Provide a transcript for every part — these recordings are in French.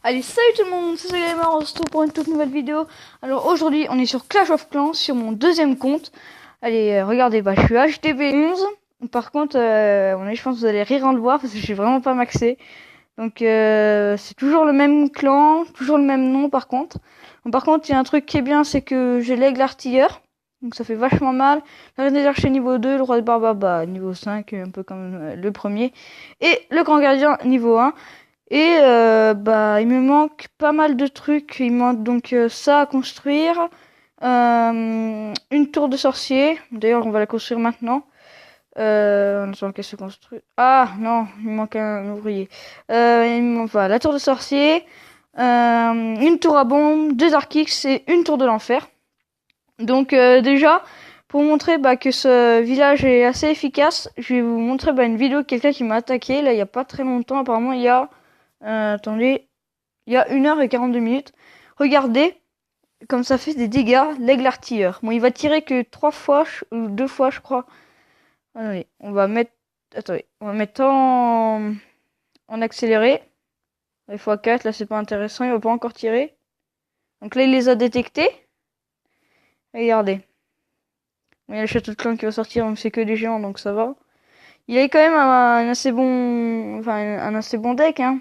Allez, salut tout le monde, c'est Gamer, on se retrouve pour une toute nouvelle vidéo. Alors aujourd'hui, on est sur Clash of Clans, sur mon deuxième compte. Allez, regardez, je suis HTV11. Par contre, je pense que vous allez rire en le voir, parce que je suis vraiment pas maxé. Donc, c'est toujours le même clan, toujours le même nom par contre. Bon, par contre, il y a un truc qui est bien, c'est que j'ai l'aigle artilleur. Donc ça fait vachement mal. La reine des archers niveau 2, le roi de barbares niveau 5, un peu comme le premier. Et le grand gardien niveau 1. Et il me manque pas mal de trucs. Il me manque donc ça à construire. Une tour de sorcier. D'ailleurs, on va la construire maintenant. On attend qu'elle se construise. Ah non, il me manque un ouvrier. Il me manque la tour de sorcier. Une tour à bombe, deux arc-x et une tour de l'enfer. Donc déjà, pour montrer que ce village est assez efficace, je vais vous montrer une vidéo de quelqu'un qui m'a attaqué. Là, il y a pas très longtemps. Apparemment, il y a... attendez, il y a 1h42. Regardez, comme ça fait des dégâts, l'aigle artilleur. Bon, il va tirer que 3 fois, ou 2 fois, je crois. Allez, on va mettre... Attendez, on va mettre en accéléré. Il faut 4, là c'est pas intéressant, il va pas encore tirer. Donc là, il les a détectés. Regardez. Il y a le château de clan qui va sortir, donc c'est que des géants, donc ça va. Il a quand même un assez bon... Enfin, un assez bon deck, hein.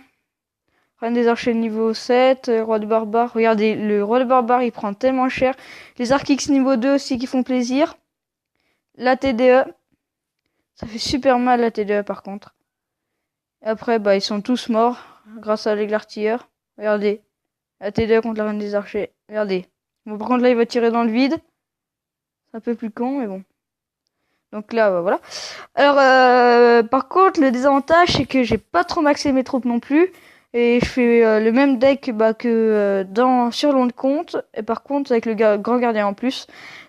Reine des archers niveau 7, roi de barbares. Regardez, le roi de barbares, il prend tellement cher. Les arc-x niveau 2 aussi qui font plaisir. La TDE. Ça fait super mal la TDE par contre. Et après, ils sont tous morts grâce à l'aigle artilleur. Regardez. La TDE contre la reine des archers. Regardez. Bon, par contre, là, il va tirer dans le vide. C'est un peu plus con, mais bon. Donc là, voilà. Alors, par contre, le désavantage, c'est que j'ai pas trop maxé mes troupes non plus. Et je fais le même deck que sur long de compte. Et par contre, avec le grand gardien en plus.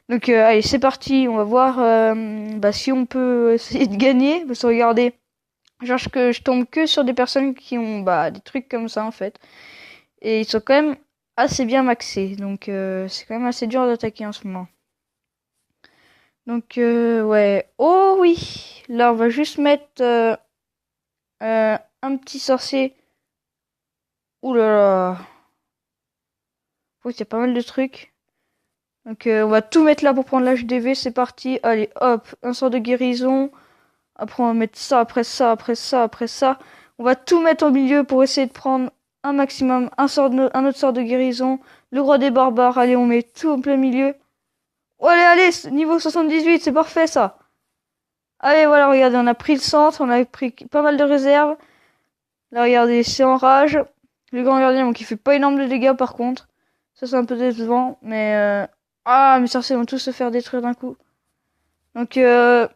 Donc, allez, c'est parti. On va voir si on peut essayer de gagner. Parce que regardez, que je tombe que sur des personnes qui ont des trucs comme ça, en fait. Et ils sont quand même assez bien maxés. Donc, c'est quand même assez dur d'attaquer en ce moment. Donc, ouais. Oh oui! Là, on va juste mettre un petit sorcier. Ouh là là! Oui, il y a pas mal de trucs. Donc, on va tout mettre là pour prendre l'HDV. C'est parti. Allez, hop. Un sort de guérison. Après, on va mettre ça, après ça, après ça, après ça. On va tout mettre au milieu pour essayer de prendre un maximum. Un autre sort de guérison. Le roi des barbares. Allez, on met tout au plein milieu. Oh, allez, niveau 78, c'est parfait ça. Allez, voilà, regardez, on a pris le centre, on a pris pas mal de réserves. Là, regardez, c'est en rage. Le grand gardien, donc il fait pas énorme de dégâts par contre. Ça, c'est un peu décevant, mais... Ah, mes sorciers vont tous se faire détruire d'un coup. Donc, ouais,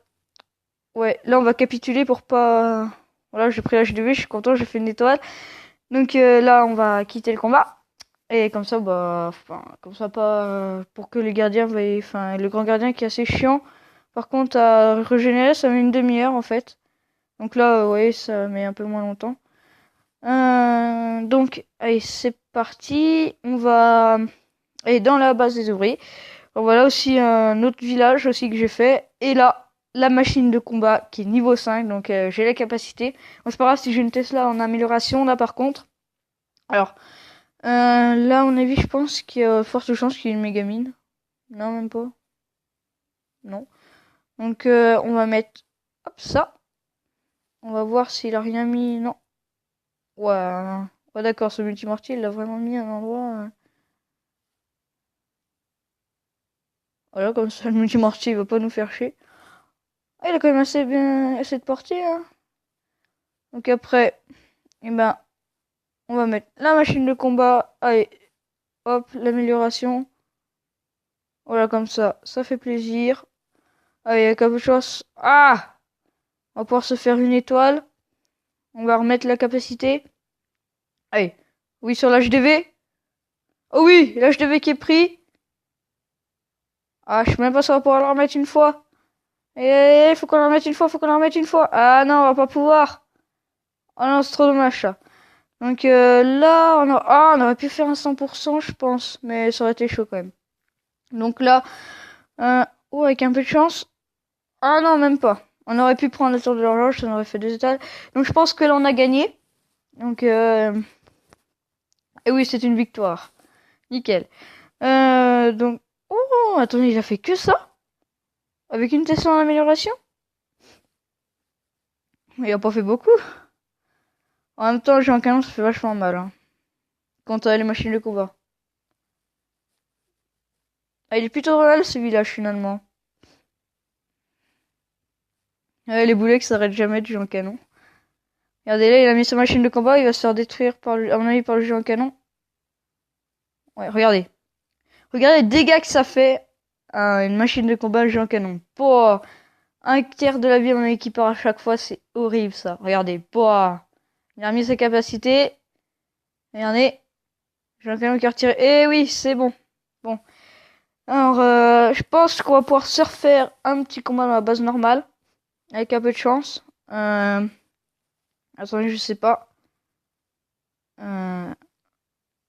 là, on va capituler pour pas... Voilà, j'ai pris l'HDV, je suis content, j'ai fait une étoile. Donc là, on va quitter le combat. Et comme ça, comme ça, pas... pour que les gardiens veuillent... Enfin, le grand gardien qui est assez chiant. Par contre, à régénérer, ça met une demi-heure, en fait. Donc là, ouais, ça met un peu moins longtemps. Donc, allez, c'est parti. On va aller dans la base des ouvriers. Donc, voilà aussi un autre village aussi que j'ai fait. Et là, la machine de combat qui est niveau 5. Donc, j'ai la capacité. Bon, c'est pas grave si j'ai une Tesla en amélioration, là, par contre. Alors, là, à mon avis, je pense qu'il y a forte chance qu'il y ait une mégamine. Non, même pas. Non. Donc, on va mettre... Hop, ça. On va voir s'il a rien mis. Non. Ouais. Ouais, d'accord, ce multimortier, il l'a vraiment mis à un endroit. Voilà, comme ça, le multimortier, il va pas nous faire chier. Ah, il a quand même assez de portée, hein. Donc après, on va mettre la machine de combat. Allez, hop, l'amélioration. Voilà, comme ça fait plaisir. Allez, il y a quelque chose. Ah! On va pouvoir se faire une étoile. On va remettre la capacité. Allez, oui, sur l'HDV. Oh oui, l'HDV qui est pris. Ah, je sais même pas si on va pouvoir la remettre une fois. Faut qu'on la remette une fois, faut qu'on la remette une fois. Ah non, on va pas pouvoir. Oh non, c'est trop dommage ça. Donc là, on aurait pu faire un 100%, je pense. Mais ça aurait été chaud quand même. Donc là, avec un peu de chance. Ah non, même pas. On aurait pu prendre la tour de l'horloge, ça en aurait fait 2 étoiles. Donc je pense que là, on a gagné. Donc Et oui, c'est une victoire. Nickel. Donc... Oh, attendez, il a fait que ça? Avec une Tesla en amélioration? Il a pas fait beaucoup. En même temps, j'ai un canon, ça fait vachement mal. Hein. Quand les machines de combat. Ah, il est plutôt mal ce village finalement. Les boulets qui s'arrêtent jamais du géant canon. Regardez là, il a mis sa machine de combat, il va se faire détruire à mon avis par le géant canon. Ouais, regardez. Regardez les dégâts que ça fait à une machine de combat, le géant canon. Pouah, un tiers de la vie à mon équipeur à chaque fois, c'est horrible ça. Regardez, pouah. Il a remis ses capacités. Regardez. Géant canon qui a retiré. Eh oui, c'est bon. Bon. Alors, je pense qu'on va pouvoir se refaire un petit combat dans la base normale. Avec un peu de chance. Attendez, je sais pas.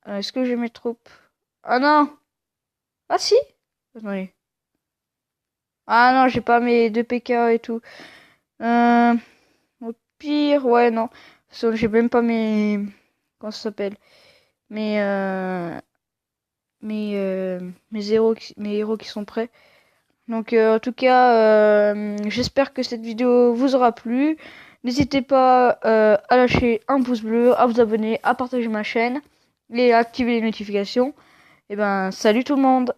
Est-ce que j'ai mes troupes? Ah non! Ah si! Attendez. Ah non, j'ai pas mes 2 PK et tout. Au pire, ouais, non. J'ai même pas mes... Comment ça s'appelle? Mes... mes héros qui sont prêts. Donc en tout cas, j'espère que cette vidéo vous aura plu. N'hésitez pas à lâcher un pouce bleu, à vous abonner, à partager ma chaîne et à activer les notifications. Et ben salut tout le monde!